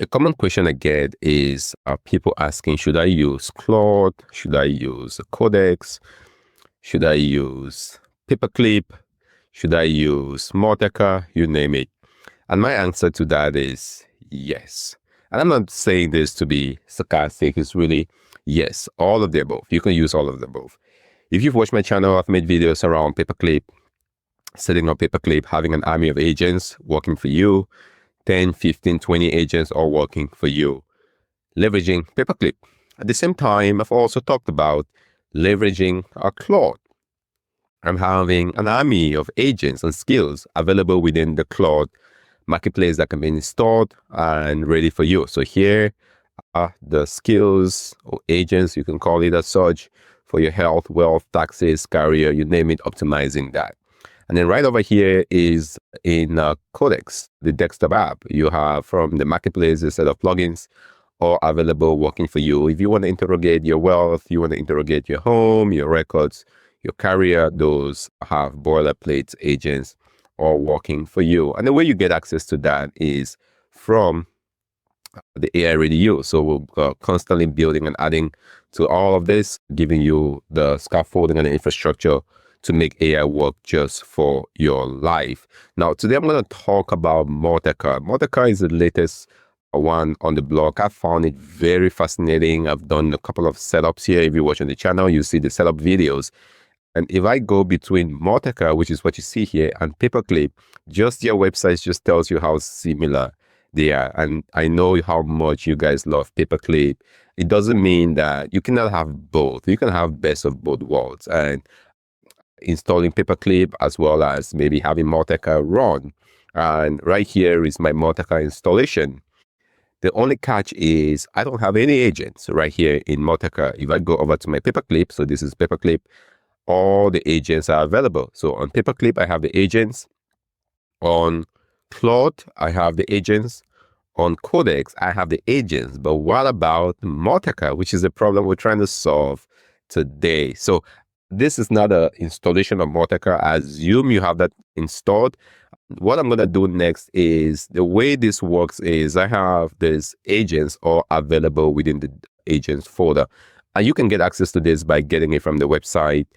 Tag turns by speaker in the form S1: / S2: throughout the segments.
S1: A common question I get is people asking, should I use Claude? Should I use Codex? Should I use Paperclip? Should I use Multica? You name it. And my answer to that is yes. And I'm not saying this to be sarcastic. It's really yes, all of the above. You can use all of the above. If you've watched my channel, I've made videos around Paperclip, setting up Paperclip, having an army of agents working for you, 10, 15, 20 agents all working for you, leveraging Paperclip. At the same time, I've also talked about leveraging our Claude. I'm having an army of agents and skills available within the Claude marketplace that can be installed and ready for you. So here are the skills or agents, you can call it as such, for your health, wealth, taxes, career, you name it, optimizing that. And then right over here is in Codex, the desktop app. You have from the marketplace a set of plugins all available working for you. If you want to interrogate your wealth, you want to interrogate your home, your records, your career, those have boilerplate agents all working for you. And the way you get access to that is from the AI ready use. So we're constantly building and adding to all of this, giving you the scaffolding and the infrastructure to make AI work just for your life. Now, today I'm going to talk about Multica. Multica is the latest one on the block. I found it very fascinating. I've done a couple of setups here. If you watch on the channel, you see the setup videos. And if I go between Multica, which is what you see here, and Paperclip, just their website just tells you how similar they are. And I know how much you guys love Paperclip. It doesn't mean that you cannot have both. You can have best of both worlds. And installing Paperclip as well as maybe having Multica run. And right here is my Multica installation. The only catch is I don't have any agents right here in Multica. If I go over to my Paperclip, so this is Paperclip, all the agents are available. So on Paperclip, I have the agents. On Claude, I have the agents. On Codex, I have the agents. But what about Multica, which is the problem we're trying to solve today? So this is not an installation of Multica. I assume you have that installed. What I'm going to do next is, the way this works is I have these agents all available within the agents folder. And you can get access to this by getting it from the website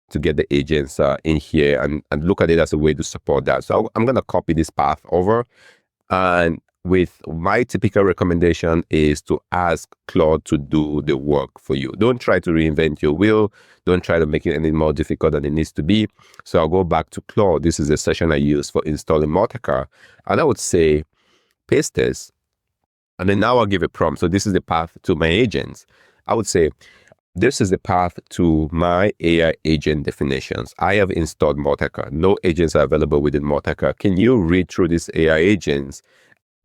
S1: to get the agents in here and look at it as a way to support that. So I'm going to copy this path over. And with my typical recommendation is to ask Claude to do the work for you. Don't try to reinvent your wheel. Don't try to make it any more difficult than it needs to be. So I'll go back to Claude. This is the session I use for installing Multica. And I would say, paste this. And then now I'll give a prompt. So this is the path to my agents. I would say, this is the path to my AI agent definitions. I have installed Multica. No agents are available within Multica. Can you read through these AI agents,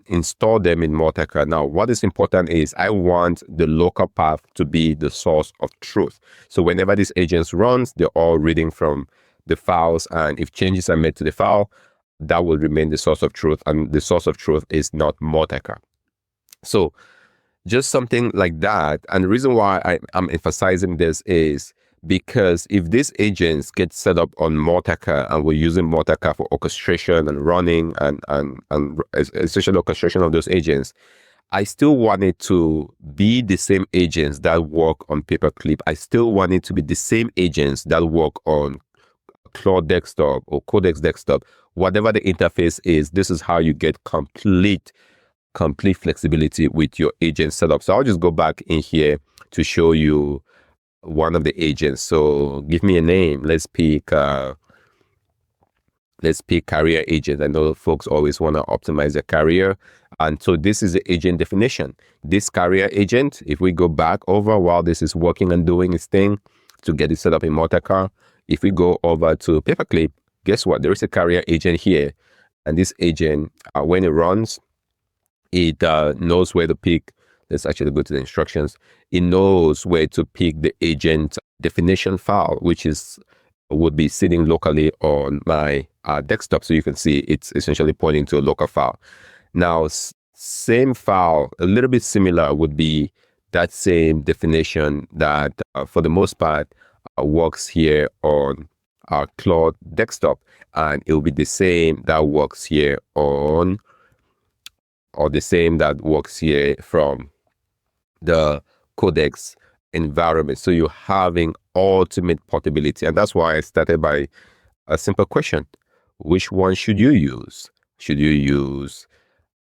S1: install them in Multica? Now, what is important is I want the local path to be the source of truth. So whenever these agents runs, they're all reading from the files. And if changes are made to the file, that will remain the source of truth. And the source of truth is not Multica. So just something like that. And the reason why I'm emphasizing this is because if these agents get set up on Multica and we're using Multica for orchestration and running and especially orchestration of those agents, I still want it to be the same agents that work on Paperclip. I still want it to be the same agents that work on Claude desktop or Codex desktop. Whatever the interface is, this is how you get complete flexibility with your agent setup. So I'll just go back in here to show you one of the agents. So give me a name. Let's pick career agent. I know folks always want to optimize their career. And so this is the agent definition. This career agent, if we go back over while this is working and doing its thing to get it set up in Multica, if we go over to Paperclip, guess what? There is a career agent here. And this agent, when it runs, it knows where to pick. Let's actually go to the instructions. It knows where to pick the agent definition file, which would be sitting locally on my desktop. So you can see it's essentially pointing to a local file. Now, same file, a little bit similar, would be that same definition that for the most part works here on our Claude desktop. And it will be the same that works here on or the same that works here from the Codex environment. So you're having ultimate portability. And that's why I started by a simple question. Which one should you use? Should you use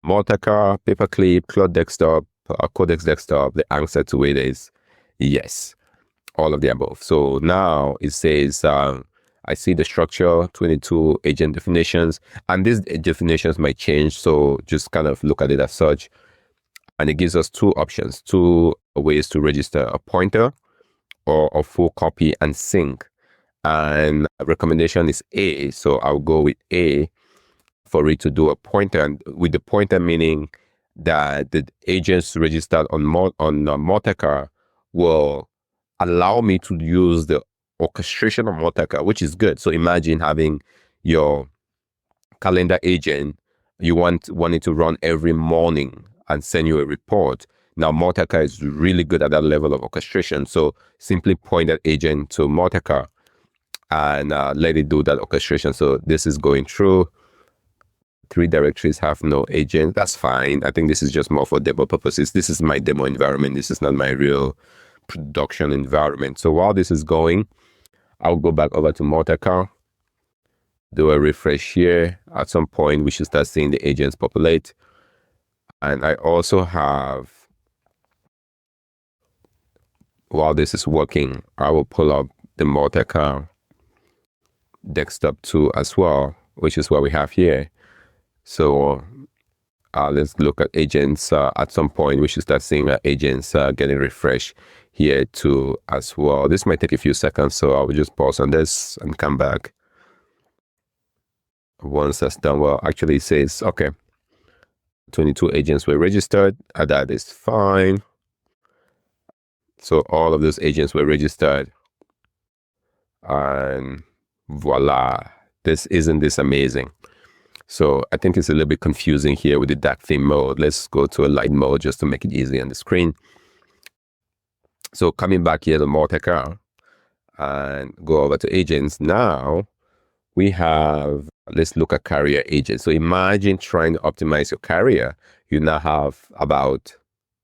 S1: Multica, Paperclip, Claude Desktop, Codex Desktop? The answer to it is yes, all of the above. So now it says, I see the structure, 22 agent definitions, and these definitions might change. So just kind of look at it as such. And it gives us two options, two ways to register: a pointer or a full copy and sync. And recommendation is A. So I'll go with A for it to do a pointer. And with the pointer meaning that the agents registered on Multica will allow me to use the orchestration of Multica, which is good. So imagine having your calendar agent, you want it to run every morning and send you a report. Now, Multica is really good at that level of orchestration. So simply point that agent to Multica and let it do that orchestration. So this is going through. 3 directories have no agent. That's fine. I think this is just more for demo purposes. This is my demo environment. This is not my real production environment. So while this is going, I'll go back over to Multica, do a refresh here. At some point, we should start seeing the agents populate. And I also have, while this is working, I will pull up the Multica desktop 2 as well, which is what we have here. So let's look at agents. At some point, we should start seeing agents getting refreshed here too as well. This might take a few seconds, so I will just pause on this and come back. Once that's done, well, actually it says, okay, 22 agents were registered. That is fine. So all of those agents were registered. And voila, isn't this amazing? So I think it's a little bit confusing here with the dark theme mode. Let's go to a light mode just to make it easy on the screen. So coming back here to Multica and go over to agents. Now we have, let's look at carrier agents. So imagine trying to optimize your carrier. You now have about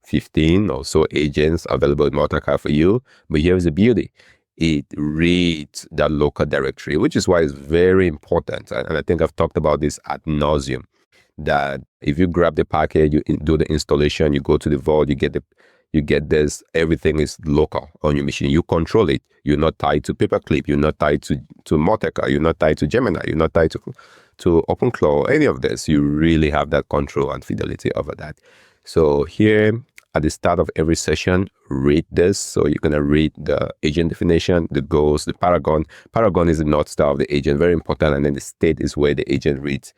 S1: 15 or so agents available in Multica for you. But here's the beauty. It reads the local directory, which is why it's very important. And I think I've talked about this ad nauseum, that if you grab the package, you do the installation, you go to the vault, you get this, everything is local on your machine. You control it. You're not tied to Paperclip. You're not tied to Multica. You're not tied to Gemini. You're not tied to OpenClaw, any of this. You really have that control and fidelity over that. So here, at the start of every session, read this. So you're going to read the agent definition, the goals, the paragon. Paragon is the North Star of the agent, very important. And then the state is where the agent reads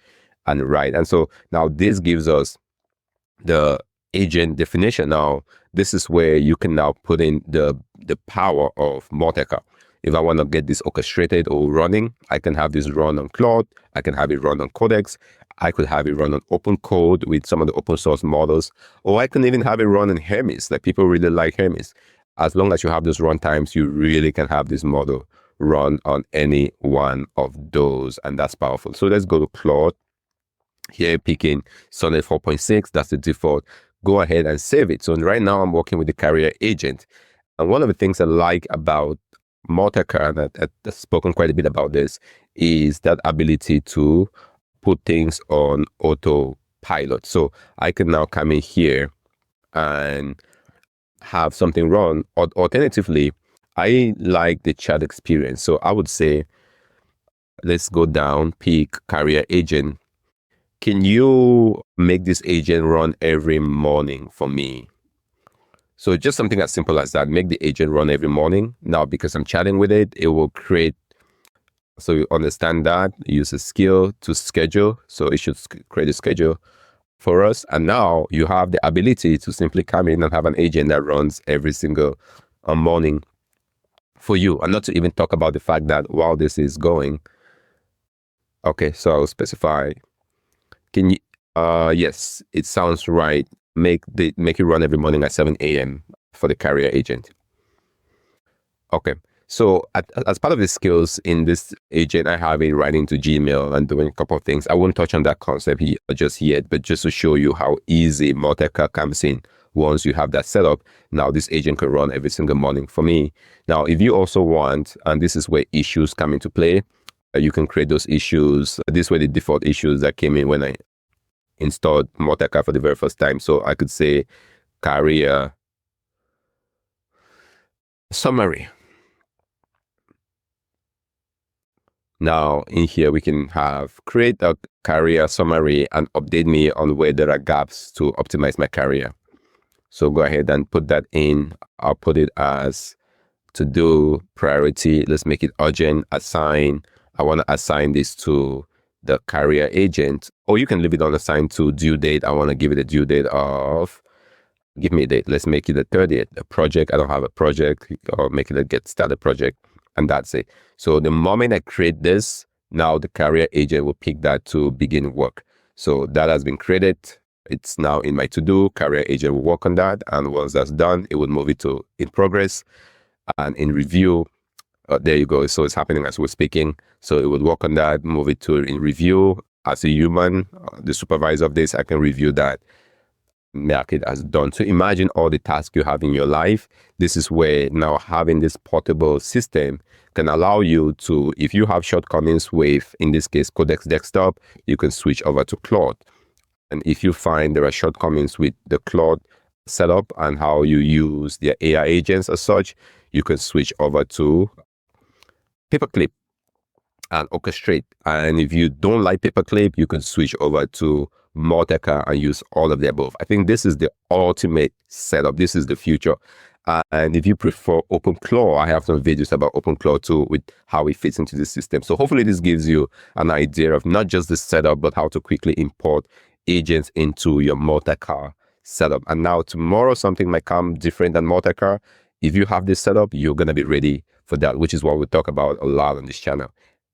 S1: and writes. And so now this gives us the agent definition. Now, this is where you can now put in the power of Multica. If I want to get this orchestrated or running, I can have this run on Claude. I can have it run on Codex. I could have it run on open code with some of the open source models, or I can even have it run in Hermes. Like, people really like Hermes. As long as you have those run times, you really can have this model run on any one of those, and that's powerful. So let's go to Claude. Here, picking Sonnet 4.6, that's the default. Go ahead and save it. So right now I'm working with the carrier agent. And one of the things I like about Multica, and I've spoken quite a bit about this, is that ability to put things on autopilot. So I can now come in here and have something run. Alternatively, I like the chat experience. So I would say, let's go down, pick carrier agent. Can you make this agent run every morning for me? So just something as simple as that. Make the agent run every morning. Now, because I'm chatting with it, it will create. So you understand that, use a skill to schedule. So it should create a schedule for us. And now you have the ability to simply come in and have an agent that runs every single morning for you. And not to even talk about the fact that while this is going, okay, so I'll specify, can you, yes, it sounds right. Make it run every morning at 7 a.m. for the carrier agent. Okay, So as part of the skills in this agent, I have it writing to Gmail and doing a couple of things. I won't touch on that concept just yet, but just to show you how easy Multica comes in once you have that set up. Now this agent can run every single morning for me. Now, if you also want, and this is where issues come into play, you can create those issues. This were the default issues that came in when I installed Multica for the very first time. So I could say career summary. Now in here, we can have create a career summary and update me on where there are gaps to optimize my career. So go ahead and put that in. I'll put it as to do priority. Let's make it urgent. Assign. I want to assign this to the career agent, or you can leave it on assigned to due date. I want to give it a due date of, give me a date. Let's make it the 30th. A project. I don't have a project, or make it a get started project. And that's it. So the moment I create this, now the career agent will pick that to begin work. So that has been created. It's now in my to-do. Career agent will work on that. And once that's done, it will move it to in progress and in review. There you go. So it's happening as we're speaking. So it would work on that, move it to in review. As a human, the supervisor of this, I can review that, mark it as done. So imagine all the tasks you have in your life. This is where now having this portable system can allow you to, if you have shortcomings with, in this case, Codex Desktop, you can switch over to Claude. And if you find there are shortcomings with the Claude setup and how you use their AI agents as such, you can switch over to Paperclip and orchestrate. And if you don't like Paperclip, you can switch over to Multica and use all of the above. I think this is the ultimate setup. This is the future. And if you prefer OpenClaw, I have some videos about OpenClaw too, with how it fits into the system. So hopefully this gives you an idea of not just the setup, but how to quickly import agents into your Multica setup. And now tomorrow, something might come different than Multica. If you have this setup, you're going to be ready for that, which is what we talk about a lot on this channel.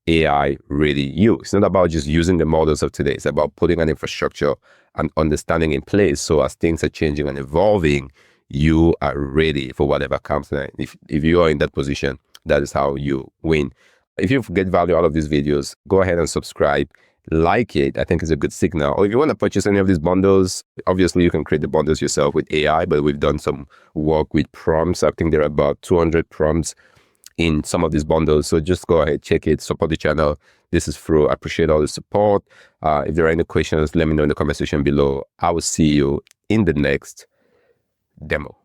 S1: AI ready you. It's not about just using the models of today. It's about putting an infrastructure and understanding in place. So as things are changing and evolving, you are ready for whatever comes next. If you are in that position, that is how you win. If you get value out of these videos, go ahead and subscribe, like it. I think it's a good signal. Or if you want to purchase any of these bundles, obviously you can create the bundles yourself with AI, but we've done some work with prompts. I think there are about 200 prompts in some of these bundles. So just go ahead, check it, support the channel. This is Fru. I appreciate all the support. If there are any questions, let me know in the comment section below. I will see you in the next demo.